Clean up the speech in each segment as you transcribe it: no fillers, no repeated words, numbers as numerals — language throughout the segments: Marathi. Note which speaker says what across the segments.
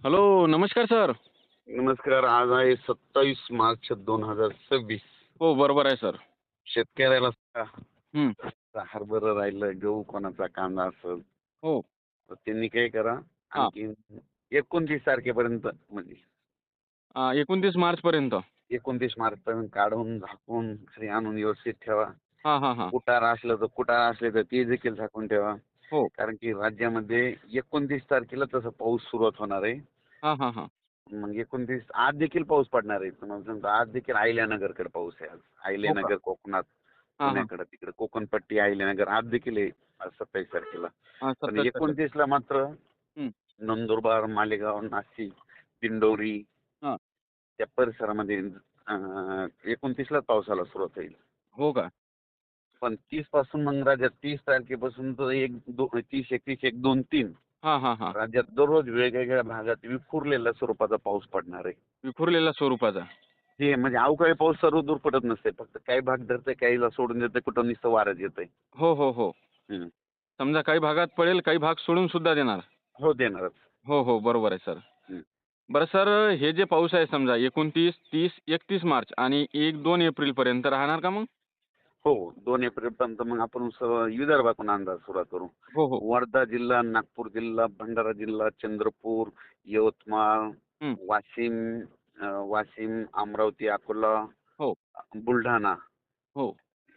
Speaker 1: हॅलो, नमस्कार सर.
Speaker 2: नमस्कार. आज आहे 27 मार्च 2026.
Speaker 1: हो, बरोबर आहे सर.
Speaker 2: शेतकऱ्याला
Speaker 1: हं.
Speaker 2: हरभरा राहिलं, गहू कोणाचा, कांदा असेल
Speaker 1: हो.
Speaker 2: तर त्यांनी काय करा,
Speaker 1: हां.
Speaker 2: आणखी 29 तारखेपर्यंत म्हणजे
Speaker 1: 29 मार्चपर्यंत.
Speaker 2: 29 मार्चपर्यंत काढून झाकून घरी आणून व्यवस्थित ठेवा.
Speaker 1: हां, हां, हां.
Speaker 2: कुटार असले तर ते देखील झाकून ठेवा.
Speaker 1: हो.
Speaker 2: कारण की राज्यामध्ये 29 तारखेला तसं पाऊस सुरुवात होणार आहे.
Speaker 1: हां, हां, हां.
Speaker 2: मग 29 आज देखील पाऊस पडणार आहे. तुम्हाला सांगतो, आज देखील अहिल्यानगरकडे पाऊस आहे आज.
Speaker 1: हो का?
Speaker 2: अहिल्यानगर कोकणात,
Speaker 1: हां, हां.
Speaker 2: पुण्याकडे तिकडे कोकणपट्टी अहिल्यानगर आज देखील आहे, आज 27 तारखेला.
Speaker 1: हां,
Speaker 2: पण
Speaker 1: 27 तारखेला.
Speaker 2: 29ला मात्र
Speaker 1: हं.
Speaker 2: नंदुरबार, मालेगाव, नाशिक, दिंडोरी
Speaker 1: हां.
Speaker 2: त्या परिसरामध्ये 29ला पावसाला सुरुवात होईल.
Speaker 1: हो का?
Speaker 2: पण 30 पासून मग राज्यात 30 तारखेपासून तर 30, 31, 1, 2, 3
Speaker 1: हां, हां, हां.
Speaker 2: राज्यात दररोज वेगवेगळ्या भागात विखुरलेल्या स्वरूपाचा पाऊस पडणार आहे.
Speaker 1: विखुरलेल्या स्वरूपाचा.
Speaker 2: हे म्हणजे अवकाळी पाऊस सर्वदूर पडत नसते. फक्त काही भाग धरतंय, काहीला सोडून देतंय, कुठं नुसतं वारंच येतंय.
Speaker 1: हो, हो, हो.
Speaker 2: हं.
Speaker 1: समजा काही भागात पडेल, काही भाग सोडून सुद्धा देणार.
Speaker 2: हो, देणारच.
Speaker 1: हो, हो. बरोबर आहे सर.
Speaker 2: हं.
Speaker 1: बरं सर, हे जे पाऊस आहे समजा 29, 30, 31 मार्च आणि 1-2 एप्रिलपर्यंत राहणार का मग?
Speaker 2: हो, 2 एप्रिलपर्यंत मग आपण विदर्भातून अंदाज सुरुवात करू.
Speaker 1: हो, हो.
Speaker 2: वर्धा जिल्हा, नागपूर जिल्हा, भंडारा जिल्हा, चंद्रपूर, यवतमाळ,
Speaker 1: हं.
Speaker 2: वाशिम, वाशिम, अमरावती, अकोला,
Speaker 1: हो,
Speaker 2: बुलढाणा
Speaker 1: हो.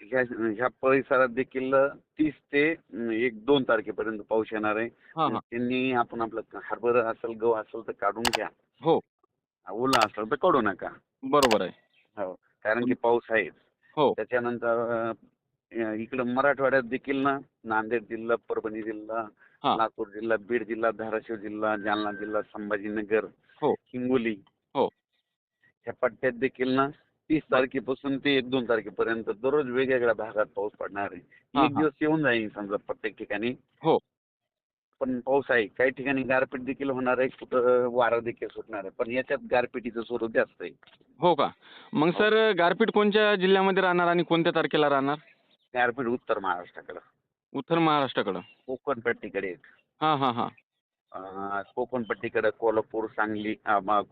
Speaker 2: ह्या ह्या परिसरात देखील 30 ते 1-2 तारखेपर्यंत पाऊस येणार आहे.
Speaker 1: हां,
Speaker 2: मग
Speaker 1: हां.
Speaker 2: त्यांनी आपण आपलं हरभरा असेल, गहू असेल तर काढून घ्या.
Speaker 1: हो.
Speaker 2: ओला असेल तर काढू नका.
Speaker 1: बरोबर आहे.
Speaker 2: हो. कारण की पाऊस आहेच.
Speaker 1: हो.
Speaker 2: त्याच्यानंतर इकडं मराठवाड्यात देखील ना, नांदेड जिल्हा, परभणी जिल्हा,
Speaker 1: हां.
Speaker 2: लातूर जिल्हा, बीड जिल्हा, धाराशिव जिल्हा, जालना जिल्हा, संभाजीनगर,
Speaker 1: हो,
Speaker 2: हिंगोली
Speaker 1: हो.
Speaker 2: ह्या पट्ट्यात देखील ना 30
Speaker 1: बरं.
Speaker 2: तारखेपासून ते 1-2 तारखेपर्यंत दररोज वेगवेगळ्या भागात पाऊस पडणार आहे.
Speaker 1: हां,
Speaker 2: एक
Speaker 1: हां.
Speaker 2: दिवस येऊन जाईल समजा प्रत्येक ठिकाणी.
Speaker 1: हो.
Speaker 2: पण पाऊस आहे. काही ठिकाणी गारपीट देखील होणार आहे. कुठं वारा देखील सुटणार आहे. पण याच्यात गारपिटीचं स्वरूप जास्त आहे.
Speaker 1: हो का? मग
Speaker 2: हो.
Speaker 1: सर गारपीट कोणत्या जिल्ह्यामध्ये राहणार आणि कोणत्या तारखेला राहणार?
Speaker 2: गारपीट उत्तर महाराष्ट्राकडं.
Speaker 1: उत्तर महाराष्ट्राकडं.
Speaker 2: कोकण पट्टीकडे.
Speaker 1: हां, हां, हां.
Speaker 2: कोकण पट्टीकडे कोल्हापूर, सांगली,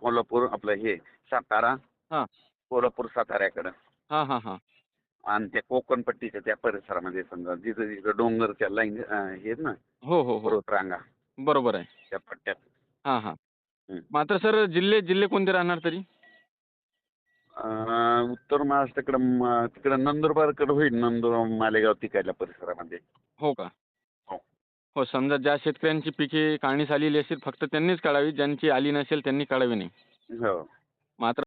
Speaker 2: कोल्हापूर आपलं हे सातारा,
Speaker 1: हां.
Speaker 2: कोल्हापूर साताऱ्याकडं.
Speaker 1: हां, हां, हां.
Speaker 2: आणि त्या कोकण पट्टीच्या त्या परिसरामध्ये समजा जिथं जिथं डोंगरच्या लाईन हे आहेत ना,
Speaker 1: हो, हो, हो.
Speaker 2: पर्वतरांगा
Speaker 1: बरोबर आहे.
Speaker 2: त्या पट्ट्यात.
Speaker 1: हां, हां.
Speaker 2: हं.
Speaker 1: मात्र सर जिल्हे जिल्हे कोणते राहणार तरी?
Speaker 2: उत्तर महाराष्ट्राकडं तिकडं नंदुरबारकडं होईल. नंदुरबार, मालेगाव तिकडल्या परिसरामध्ये.
Speaker 1: हो का?
Speaker 2: हो.
Speaker 1: हो, समजा ज्या शेतकऱ्यांची पिके काढणीस आलेली असेल फक्त त्यांनीच काढावी. ज्यांची आली नसेल त्यांनी काढावी नाही.
Speaker 2: हो.
Speaker 1: मात्र